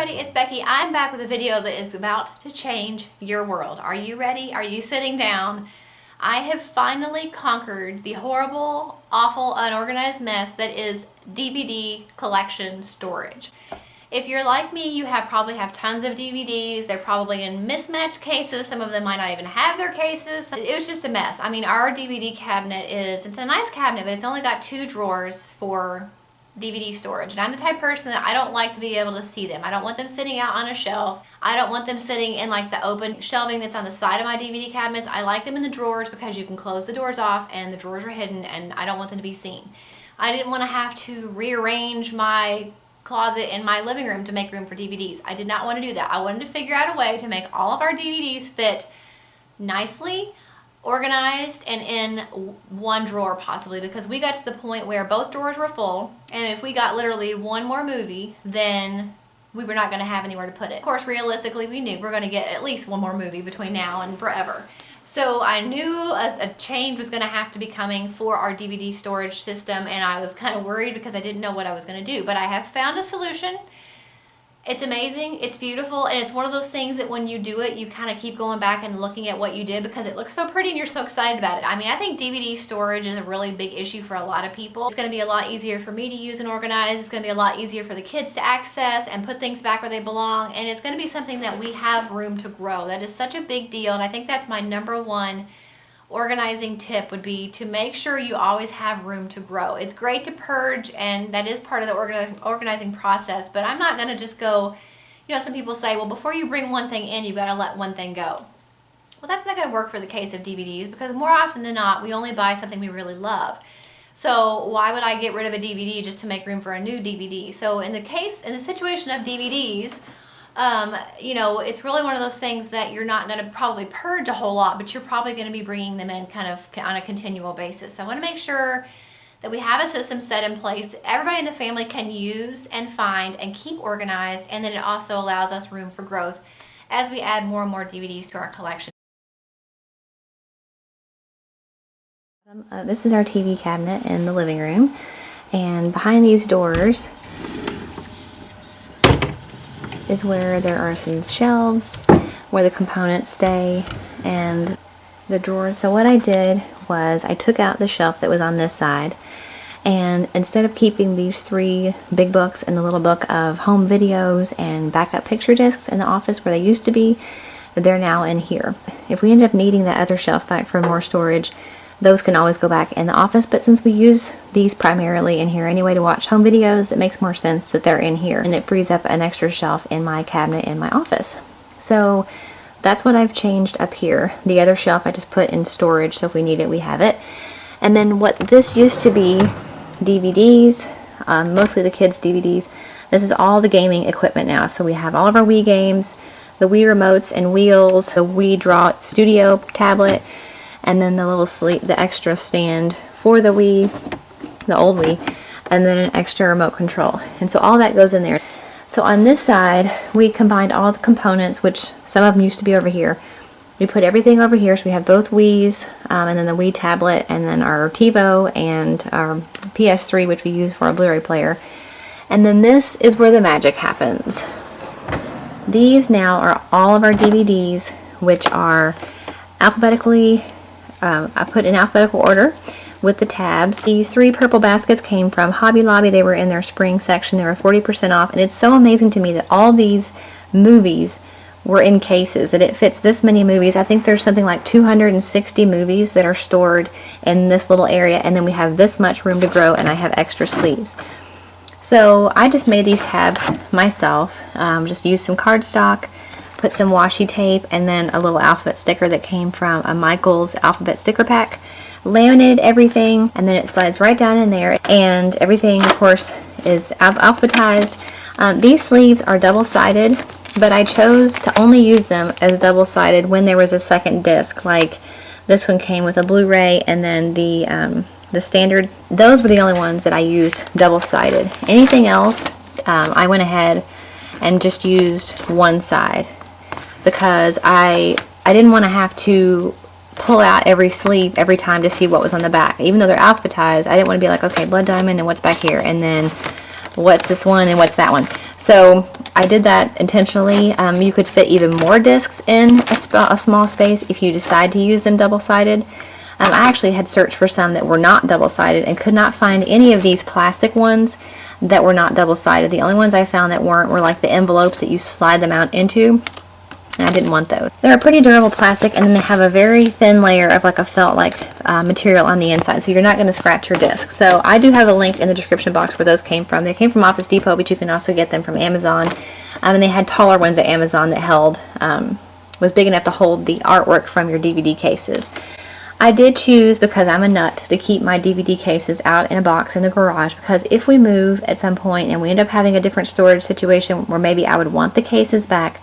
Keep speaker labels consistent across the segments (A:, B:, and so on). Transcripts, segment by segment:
A: everybody, it's Becky. I'm back with a video that is about to change your world. Are you ready? Are you sitting down? I have finally conquered the horrible, awful, unorganized mess that is DVD collection storage. If you're like me, you probably have tons of DVDs. They're probably in mismatched cases. Some of them might not even have their cases. It was just a mess. I mean, our DVD cabinet it's a nice cabinet, but it's only got 2 drawers for DVD storage. And I'm the type of person that I don't like to be able to see them. I don't want them sitting out on a shelf. I don't want them sitting in like the open shelving that's on the side of my DVD cabinets. I like them in the drawers because you can close the doors off and the drawers are hidden, and I don't want them to be seen. I didn't want to have to rearrange my closet in my living room to make room for DVDs. I did not want to do that. I wanted to figure out a way to make all of our DVDs fit nicely, organized, and in one drawer possibly, because we got to the point where both drawers were full, and if we got literally one more movie, then we were not going to have anywhere to put it. Of course, realistically, we knew we were going to get at least one more movie between now and forever. So I knew a change was going to have to be coming for our DVD storage system, and I was kind of worried because I didn't know what I was going to do. But I have found a solution. It's amazing, it's beautiful, and it's one of those things that when you do it, you kind of keep going back and looking at what you did because it looks so pretty and you're so excited about it. I mean, I think DVD storage is a really big issue for a lot of people. It's going to be a lot easier for me to use and organize. It's going to be a lot easier for the kids to access and put things back where they belong, and it's going to be something that we have room to grow. That is such a big deal, and I think that's my #1 organizing tip would be to make sure you always have room to grow. It's great to purge, and that is part of the organizing process, but I'm not going to just go, some people say, well, before you bring one thing in, you've got to let one thing go. Well, that's not going to work for the case of DVDs, because more often than not, we only buy something we really love. So why would I get rid of a DVD just to make room for a new DVD? So in the situation of DVDs, it's really one of those things that you're not going to probably purge a whole lot, but you're probably going to be bringing them in kind of on a continual basis. So I want to make sure that we have a system set in place that everybody in the family can use and find and keep organized, and then it also allows us room for growth as we add more and more DVDs to our collection.
B: This is our TV cabinet in the living room, and behind these doors is where there are some shelves where the components stay and the drawers. So what I did was I took out the shelf that was on this side, and instead of keeping these 3 big books and the little book of home videos and backup picture discs in the office where they used to be, they're now in here. If we end up needing that other shelf back for more storage, those can always go back in the office, but since we use these primarily in here anyway to watch home videos, it makes more sense that they're in here, and it frees up an extra shelf in my cabinet in my office. So that's what I've changed up here. The other shelf I just put in storage, so if we need it, we have it. And then what this used to be, DVDs, mostly the kids' DVDs, this is all the gaming equipment now. So we have all of our Wii games, the Wii remotes and wheels, the Wii Draw Studio tablet, and then the extra stand for the Wii, the old Wii, and then an extra remote control. And so all that goes in there. So on this side, we combined all the components, which some of them used to be over here. We put everything over here, so we have both Wiis, and then the Wii tablet, and then our TiVo, and our PS3, which we use for our Blu-ray player. And then this is where the magic happens. These now are all of our DVDs, which are alphabetically I put in alphabetical order with the tabs. These 3 purple baskets came from Hobby Lobby. They were in their spring section. They were 40% off, and it's so amazing to me that all these movies were in cases, that it fits this many movies. I think there's something like 260 movies that are stored in this little area, and then we have this much room to grow, and I have extra sleeves. So I just made these tabs myself. Just used some cardstock, put some washi tape, and then a little alphabet sticker that came from a Michael's alphabet sticker pack. Laminated everything, and then it slides right down in there, and everything, of course, is alphabetized. These sleeves are double-sided, but I chose to only use them as double-sided when there was a second disc, like this one came with a Blu-ray, and then the standard. Those were the only ones that I used double-sided. Anything else, I went ahead and just used one side, because I didn't want to have to pull out every sleeve every time to see what was on the back. Even though they're alphabetized, I didn't want to be like, okay, Blood Diamond and what's back here, and then what's this one and what's that one. So I did that intentionally. You could fit even more discs in a small space if you decide to use them double-sided. I actually had searched for some that were not double-sided and could not find any of these plastic ones that were not double-sided. The only ones I found that weren't were like the envelopes that you slide them out into. And I didn't want those. They're a pretty durable plastic, and then they have a very thin layer of like a felt-like material on the inside, so you're not going to scratch your disc. So I do have a link in the description box where those came from. They came from Office Depot, but you can also get them from Amazon. And they had taller ones at Amazon that held, was big enough to hold the artwork from your DVD cases. I did choose, because I'm a nut, to keep my DVD cases out in a box in the garage, because if we move at some point and we end up having a different storage situation where maybe I would want the cases back,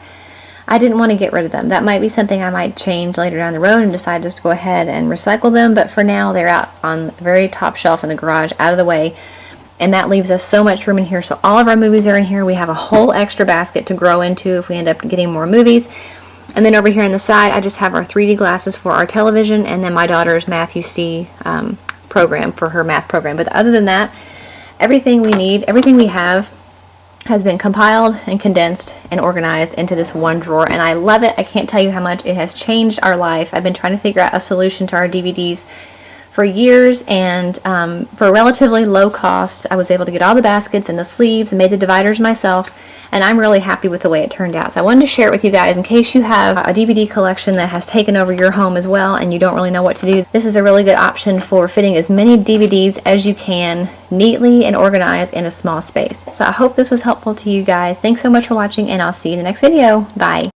B: I didn't want to get rid of them. That might be something I might change later down the road and decide just to go ahead and recycle them, but for now they're out on the very top shelf in the garage, out of the way, and that leaves us so much room in here. So all of our movies are in here. We have a whole extra basket to grow into if we end up getting more movies. And then over here on the side, I just have our 3D glasses for our television, and then my daughter's Math UC program for her math program. But other than that, everything we need, everything we have, has been compiled and condensed and organized into this one drawer, and I love it. I can't tell you how much it has changed our life. I've been trying to figure out a solution to our DVDs for years, and for a relatively low cost, I was able to get all the baskets and the sleeves and made the dividers myself, and I'm really happy with the way it turned out. So I wanted to share it with you guys in case you have a DVD collection that has taken over your home as well and you don't really know what to do. This is a really good option for fitting as many DVDs as you can neatly and organized in a small space. So I hope this was helpful to you guys. Thanks so much for watching, and I'll see you in the next video. Bye.